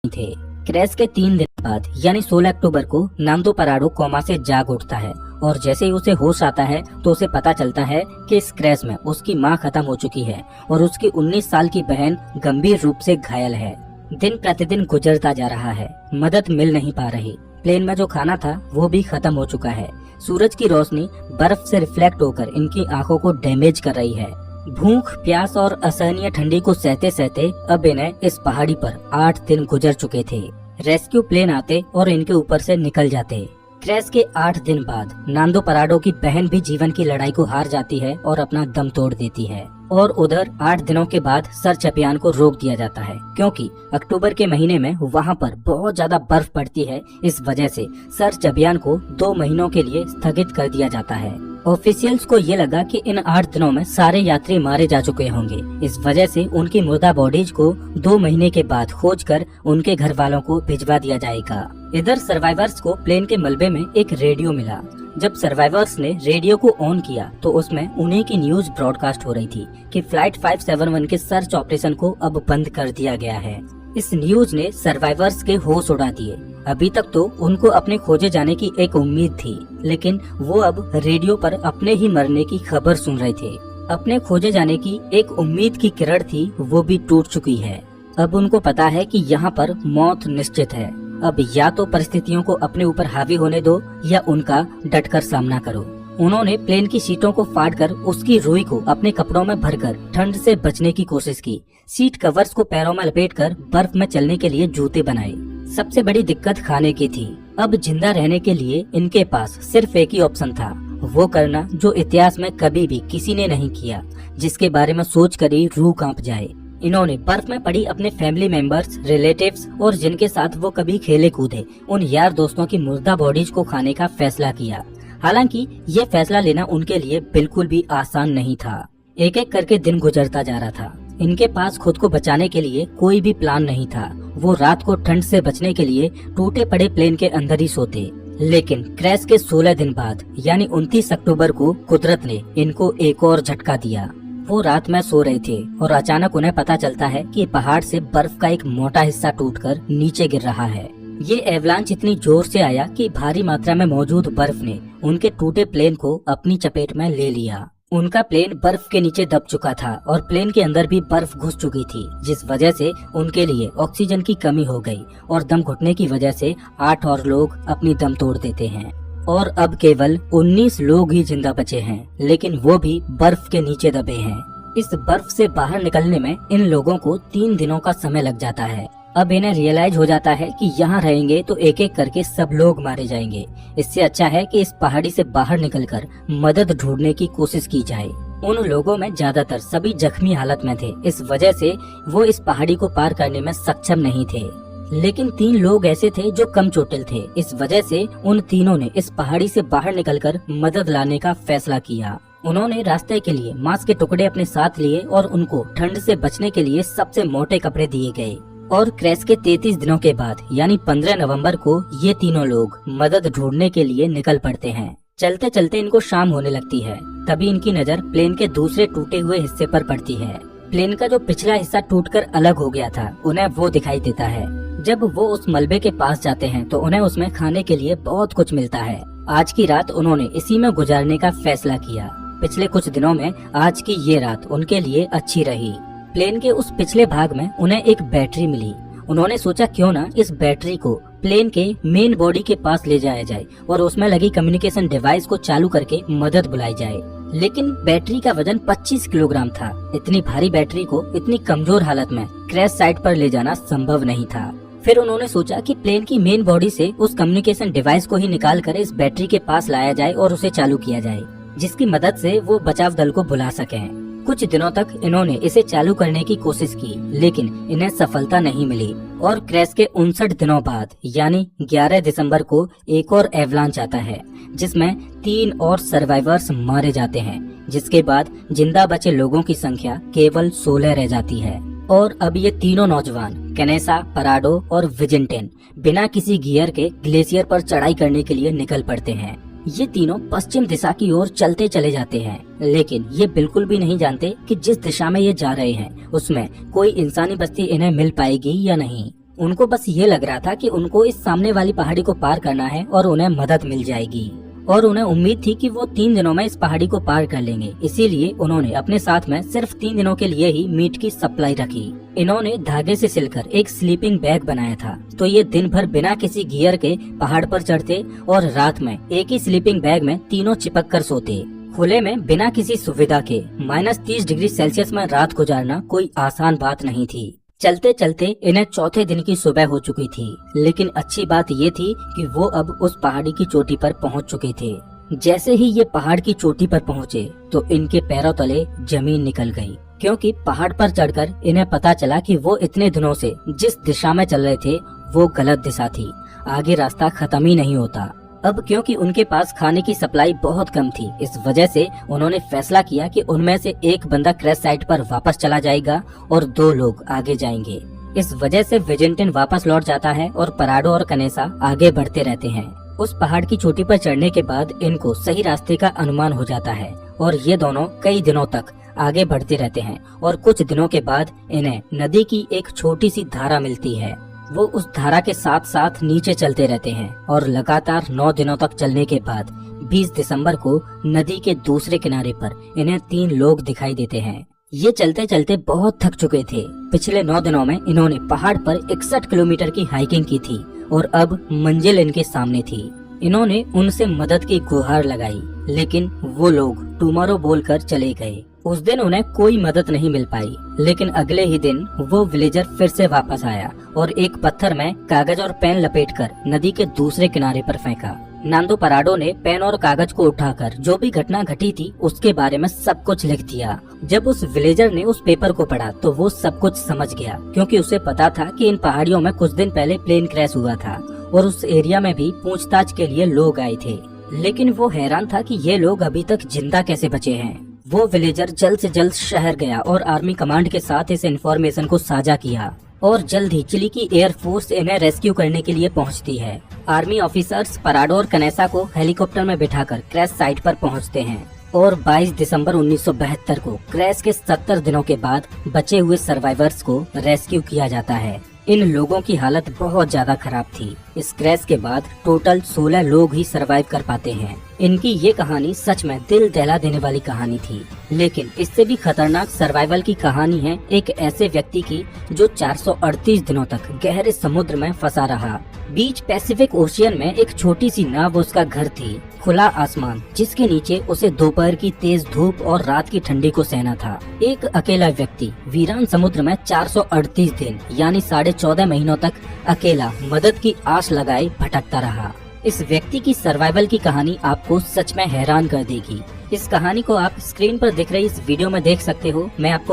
थे। क्रैश के 3 दिन बाद यानी 16 अक्टूबर को नांदो पराडो कोमा से जाग उठता है और जैसे ही उसे होश आता है तो उसे पता चलता है कि इस क्रैश में उसकी मां खत्म हो चुकी है और उसकी 19 साल की बहन गंभीर रूप से घायल है। दिन प्रतिदिन गुजरता जा रहा है, मदद मिल नहीं पा रही। प्लेन में जो खाना था वो भी खत्म हो चुका है। सूरज की रोशनी बर्फ से रिफ्लेक्ट होकर इनकी आंखों को डैमेज कर रही है। भूख, प्यास और असहनीय ठंडी को सहते सहते अब इन्हें इस पहाड़ी पर 8 दिन गुजर चुके थे। रेस्क्यू प्लेन आते और इनके ऊपर से निकल जाते। क्रैश के 8 दिन बाद नांदो पराडो की बहन भी जीवन की लड़ाई को हार जाती है और अपना दम तोड़ देती है। और उधर 8 दिनों के बाद सर्च अभियान को रोक दिया जाता है क्योंकि अक्टूबर के महीने में वहां पर बहुत ज्यादा बर्फ पड़ती है। इस वजह से सर्च अभियान को 2 महीनों के लिए स्थगित कर दिया जाता है। ऑफिशियल्स को ये लगा कि इन 8 दिनों में सारे यात्री मारे जा चुके होंगे। इस वजह से उनकी मुर्दा बॉडीज को 2 महीने के बाद खोजकर उनके घर वालों को भिजवा दिया जाएगा। इधर सर्वाइवर्स को प्लेन के मलबे में एक रेडियो मिला। जब सर्वाइवर्स ने रेडियो को ऑन किया तो उसमें उन्हीं की न्यूज ब्रॉडकास्ट हो रही थी कि फ्लाइट 571 के सर्च ऑपरेशन को अब बंद कर दिया गया है। इस न्यूज ने सर्वाइवर्स के होश उड़ा दिए। अभी तक तो उनको अपने खोजे जाने की एक उम्मीद थी, लेकिन वो अब रेडियो पर अपने ही मरने की खबर सुन रहे थे। अपने खोजे जाने की एक उम्मीद की किरण थी, वो भी टूट चुकी है। अब उनको पता है कि यहाँ पर मौत निश्चित है। अब या तो परिस्थितियों को अपने ऊपर हावी होने दो या उनका डटकर सामना करो। उन्होंने प्लेन की सीटों को फाड़कर उसकी रुई को अपने कपड़ों में भरकर ठंड से बचने की कोशिश की। सीट कवर्स को पैरों में लपेटकर बर्फ में चलने के लिए जूते बनाए। सबसे बड़ी दिक्कत खाने की थी। अब जिंदा रहने के लिए इनके पास सिर्फ एक ही ऑप्शन था, वो करना जो इतिहास में कभी भी किसी ने नहीं किया, जिसके बारे में सोचकर ही रूह कांप जाए। इन्होंने बर्फ में पड़ी अपने फैमिली मेंबर्स, रिलेटिव्स और जिनके साथ वो कभी खेले कूदे उन यार दोस्तों की मुर्दा बॉडीज को खाने का फैसला किया। हालांकि ये फैसला लेना उनके लिए बिल्कुल भी आसान नहीं था। एक एक करके दिन गुजरता जा रहा था। इनके पास खुद को बचाने के लिए कोई भी प्लान नहीं था। वो रात को ठंड से बचने के लिए टूटे पड़े प्लेन के अंदर ही सोते। लेकिन क्रैश के 16 दिन बाद यानी 29 अक्टूबर को कुदरत ने इनको एक और झटका दिया। वो रात में सो रहे थे और अचानक उन्हें पता चलता है कि पहाड़ से बर्फ का एक मोटा हिस्सा टूटकर नीचे गिर रहा है। ये एवलांच इतनी जोर से आया कि भारी मात्रा में मौजूद बर्फ ने उनके टूटे प्लेन को अपनी चपेट में ले लिया। उनका प्लेन बर्फ के नीचे दब चुका था और प्लेन के अंदर भी बर्फ घुस चुकी थी, जिस वजह से उनके लिए ऑक्सीजन की कमी हो गई और दम घुटने की वजह से 8 और लोग अपनी दम तोड़ देते हैं। और अब केवल 19 लोग ही जिंदा बचे हैं, लेकिन वो भी बर्फ के नीचे दबे हैं। इस बर्फ से बाहर निकलने में इन लोगों को 3 दिनों का समय लग जाता है। अब इन्हें रियलाइज हो जाता है कि यहाँ रहेंगे तो एक एक करके सब लोग मारे जाएंगे। इससे अच्छा है कि इस पहाड़ी से बाहर निकलकर मदद ढूंढने की कोशिश की जाए। उन लोगों में ज्यादातर सभी जख्मी हालत में थे, इस वजह से वो इस पहाड़ी को पार करने में सक्षम नहीं थे। लेकिन 3 लोग ऐसे थे जो कम चोटिल थे। इस वजह से उन तीनों ने इस पहाड़ी से बाहर निकलकर मदद लाने का फैसला किया। उन्होंने रास्ते के लिए मांस के टुकड़े अपने साथ लिए और उनको ठंड से बचने के लिए सबसे मोटे कपड़े दिए गए। और क्रैश के 33 दिनों के बाद यानी 15 नवंबर को ये तीनों लोग मदद ढूंढने के लिए निकल पड़ते हैं। चलते चलते इनको शाम होने लगती है। तभी इनकी नजर प्लेन के दूसरे टूटे हुए हिस्से पर पड़ती है। प्लेन का जो पिछला हिस्सा टूटकर अलग हो गया था, उन्हें वो दिखाई देता है। जब वो उस मलबे के पास जाते हैं तो उन्हें उसमें खाने के लिए बहुत कुछ मिलता है। आज की रात उन्होंने इसी में गुजारने का फैसला किया। पिछले कुछ दिनों में आज की ये रात उनके लिए अच्छी रही। प्लेन के उस पिछले भाग में उन्हें एक बैटरी मिली। उन्होंने सोचा क्यों ना इस बैटरी को प्लेन के मेन बॉडी के पास ले जाया जाए और उसमें लगी कम्युनिकेशन डिवाइस को चालू करके मदद बुलाई जाए। लेकिन बैटरी का वजन 25 किलोग्राम था। इतनी भारी बैटरी को इतनी कमजोर हालत में क्रैश साइट पर ले जाना संभव नहीं था। फिर उन्होंने सोचा कि प्लेन की मेन बॉडी से उस कम्युनिकेशन डिवाइस को ही निकाल कर इस बैटरी के पास लाया जाए और उसे चालू किया जाए, जिसकी मदद से वो बचाव दल को बुला सकें। कुछ दिनों तक इन्होंने इसे चालू करने की कोशिश की, लेकिन इन्हें सफलता नहीं मिली। और क्रैश के 59 दिनों बाद यानी 11 दिसंबर को एक और एवलांच आता है, जिसमें 3 और सर्वाइवर्स मारे जाते हैं, जिसके बाद जिंदा बचे लोगों की संख्या केवल 16 रह जाती है। और अब ये तीनों नौजवान कैनेसा, पराडो और विजिंटेन बिना किसी गियर के ग्लेशियर पर चढ़ाई करने के लिए निकल पड़ते हैं। ये तीनों पश्चिम दिशा की ओर चलते चले जाते हैं, लेकिन ये बिल्कुल भी नहीं जानते कि जिस दिशा में ये जा रहे हैं उसमें कोई इंसानी बस्ती इन्हें मिल पाएगी या नहीं। उनको बस ये लग रहा था कि उनको इस सामने वाली पहाड़ी को पार करना है और उन्हें मदद मिल जाएगी, और उन्हें उम्मीद थी कि वो 3 दिनों में इस पहाड़ी को पार कर लेंगे। इसीलिए उन्होंने अपने साथ में सिर्फ 3 दिनों के लिए ही मीट की सप्लाई रखी। इन्होंने धागे से सिलकर एक स्लीपिंग बैग बनाया था, तो ये दिन भर बिना किसी गियर के पहाड़ पर चढ़ते और रात में एक ही स्लीपिंग बैग में तीनों चिपक कर सोते। खुले में बिना किसी सुविधा के -30 डिग्री सेल्सियस में रात गुजारना कोई आसान बात नहीं थी। चलते चलते इन्हें चौथे दिन की सुबह हो चुकी थी, लेकिन अच्छी बात ये थी कि वो अब उस पहाड़ी की चोटी पर पहुंच चुके थे। जैसे ही ये पहाड़ की चोटी पर पहुंचे तो इनके पैरों तले जमीन निकल गई, क्योंकि पहाड़ पर चढ़कर इन्हें पता चला कि वो इतने दिनों से जिस दिशा में चल रहे थे वो गलत दिशा थी। आगे रास्ता खत्म ही नहीं होता। अब क्योंकि उनके पास खाने की सप्लाई बहुत कम थी, इस वजह से उन्होंने फैसला किया कि उनमें से एक बंदा क्रैश साइट पर वापस चला जाएगा और 2 लोग आगे जाएंगे। इस वजह से विजेंटिन वापस लौट जाता है और पराडो और कनेसा आगे बढ़ते रहते हैं। उस पहाड़ की चोटी पर चढ़ने के बाद इनको सही रास्ते का अनुमान हो जाता है और ये दोनों कई दिनों तक आगे बढ़ते रहते हैं, और कुछ दिनों के बाद इन्हें नदी की एक छोटी सी धारा मिलती है। वो उस धारा के साथ साथ नीचे चलते रहते हैं और लगातार 9 दिनों तक चलने के बाद 20 दिसंबर को नदी के दूसरे किनारे पर इन्हें 3 लोग दिखाई देते हैं। ये चलते चलते बहुत थक चुके थे। पिछले 9 दिनों में इन्होंने पहाड़ पर 61 किलोमीटर की हाइकिंग की थी और अब मंजिल इनके सामने थी। इन्होंने उनसे मदद की गुहार लगाई, लेकिन वो लोग टुमारो बोलकर चले गए। उस दिन उन्हें कोई मदद नहीं मिल पाई, लेकिन अगले ही दिन वो विलेजर फिर से वापस आया और एक पत्थर में कागज और पेन लपेटकर नदी के दूसरे किनारे पर फेंका। नांदो पराडो ने पेन और कागज को उठाकर जो भी घटना घटी थी उसके बारे में सब कुछ लिख दिया। जब उस विलेजर ने उस पेपर को पढ़ा तो वो सब कुछ समझ गया, क्योंकि उसे पता था कि इन पहाड़ियों में कुछ दिन पहले प्लेन क्रैश हुआ था और उस एरिया में भी पूछताछ के लिए लोग आए थे। लेकिन वो हैरान था कि ये लोग अभी तक जिंदा कैसे बचे हैं। वो विलेजर जल्द से जल्द शहर गया और आर्मी कमांड के साथ इस इन्फॉर्मेशन को साझा किया, और जल्द ही चिली की एयरफोर्स इन्हें रेस्क्यू करने के लिए पहुंचती है। आर्मी ऑफिसर्स पराडो और कनेसा को हेलीकॉप्टर में बिठाकर क्रैश साइट पर पहुंचते हैं और 22 दिसंबर 1972 को क्रैश के 70 दिनों के बाद बचे हुए सर्वाइवर्स को रेस्क्यू किया जाता है। इन लोगों की हालत बहुत ज्यादा खराब थी। इस क्रैश के बाद टोटल 16 लोग ही सरवाइव कर पाते हैं। इनकी ये कहानी सच में दिल दहला देने वाली कहानी थी, लेकिन इससे भी खतरनाक सर्वाइवल की कहानी है एक ऐसे व्यक्ति की जो 438 दिनों तक गहरे समुद्र में फंसा रहा। बीच पैसिफिक ओशियन में एक छोटी सी नाव उसका घर थी, खुला आसमान जिसके नीचे उसे दोपहर की तेज धूप और रात की ठंडी को सहना था। एक अकेला व्यक्ति वीरान समुद्र में 438 दिन यानी 14.5 महीनों तक अकेला मदद की आस लगाए भटकता रहा। इस व्यक्ति की सर्वाइवल की कहानी आपको सच में हैरान कर देगी। इस कहानी को आप स्क्रीन पर दिख रही इस वीडियो में देख सकते हो। मैं आपको